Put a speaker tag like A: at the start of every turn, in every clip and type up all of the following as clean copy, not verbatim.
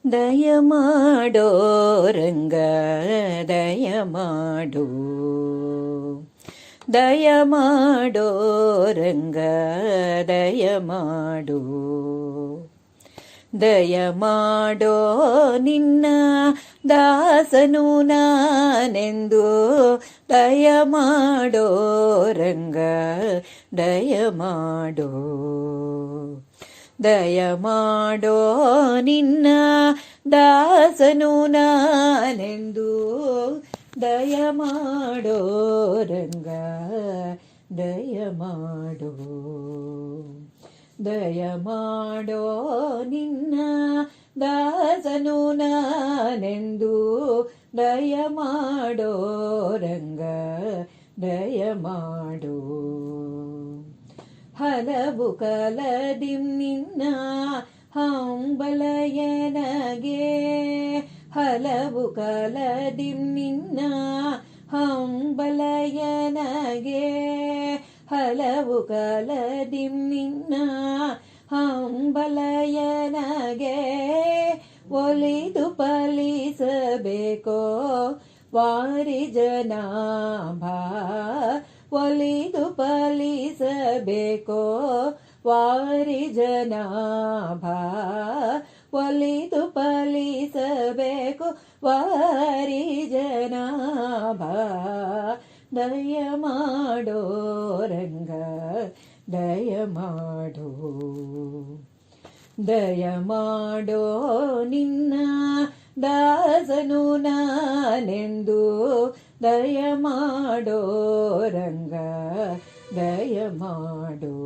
A: ದಯ ಮಾಡೋ ರಂಗ ದಯ ಮಾಡೋ, ದಯ ಮಾಡೋ ರಂಗ ದಯ ಮಾಡೋ, ದಯ ಮಾಡೋ ನಿನ್ನ ದಾಸನು ನಾನೆಂದು, ದಯ ಮಾಡೋ ರಂಗ ದಯ ಮಾಡೋ, ದಯ ಮಾಡೋ ನಿನ್ನ ದಾಸನು ನಾನೆಂದು, ದಯ ಮಾಡೋ ರಂಗ ದಯ ಮಾಡೋ, ದಯ ಮಾಡೋ ನಿನ್ನ ದಾಸನು ನಾನೆಂದು, ದಯ ಮಾಡೋ ರಂಗ ದಯ ಮಾಡೋ. ಹಲವು ಕಲದಿಂ ನಿನ್ನ ಹಂಬಲಯನಗೆ, ಹಲವು ಕಲದಿಂ ನಿನ್ನ ಹಂಬಲಯನಗೆ, ಹಲವು ಕಲದಿಂ ನಿನ್ನ ಹಂಬಲಯನಗೆ, ಒಲಿದು ಫಲಿಸಬೇಕೋ ವಾರಿ ಜನಾಭ, ಒಲಿದು ಫಲಿಸಬೇಕೋ ವಾರಿ ಜನಾಭ, ಒಲಿದು ಫಲಿಸಬೇಕು ವಾರಿ ಜನಾಭ, ದಯ ಮಾಡೋ ರಂಗ ದಯ ಮಾಡೋ, ದಯ ಮಾಡೋ ನಿನ್ನ ದಾಸನು ನಾನೆಂದು, ದಯ ಮಾಡೋ ರಂಗ ದಯ ಮಾಡೋ.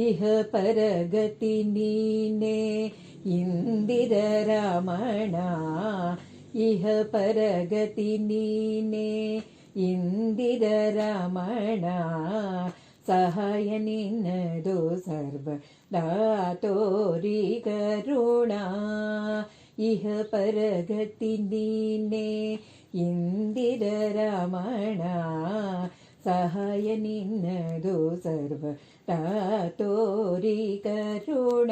A: ಇಹ ಪರಗತಿ ನೀನೆ ಇಂದಿರ ರಮಣ, ಇಹ ಪರಗತಿ ನೀನೆ ಇಂದಿರ ರಮಣ, ಸಹಾಯ ನಿನ್ನದು ಸರ್ವದಾ ತೋರಿ ಕರುಣ, ಇಹ ಪರಗತಿ ನೀನೆ ಇಂದಿರ ರಮಣ, ಸಹಾಯ ನಿನ್ನದು ಸರ್ವದಾ ತೋರಿ ಕರುಣ,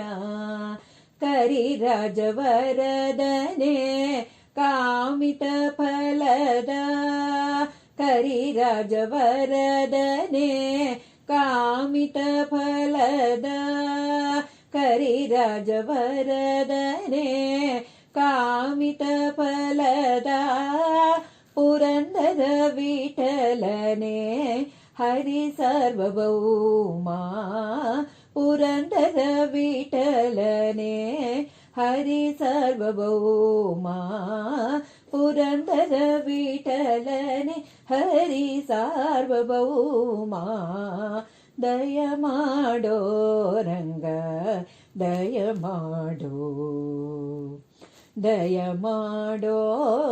A: ಕರಿರಾಜವರದನೆ ಕಾಮಿತ ಫಲದ, ಕರಿರಾಜವರದನೆ ಕಾಮಿತ ಫಲದ, ಕರಿರಾಜವರದನೆ ಕಾಮಿತ ಫಲದ, ಪುರಂದರ ವಿಠಲನೆ ಹರಿ ಸಾರ್ವಭೌಮ, ಪುರಂದರ ವಿಠಲನೆ ಹರಿ ಸಾರ್ವಭೌಮ, ಪುರಂದರ ವಿಠಲನೆ ಹರಿ ಸಾರ್ವಭೌಮ, ದಯ ಮಾಡೋ ರಂಗ ದಯ ಮಾಡೋ, ದಯ ಮಾಡೋ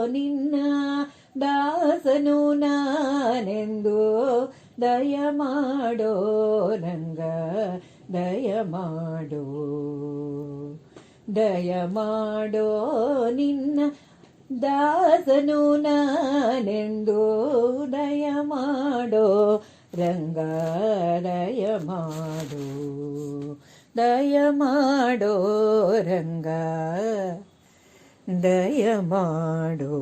A: ನಿನ್ನ ದಾಸನು ನಾನೆಂದು, ದಯ ಮಾಡೋ ರಂಗ ದಯ ಮಾಡೋ, ದಯ ಮಾಡೋ ನಿನ್ನ ದಾಸನು ನಾನೆಂದು, ದಯ ಮಾಡೋ ರಂಗ ದಯ ಮಾಡೋ, ದಯ ಮಾಡೋ ರಂಗ ದಯ ಮಾಡೋ.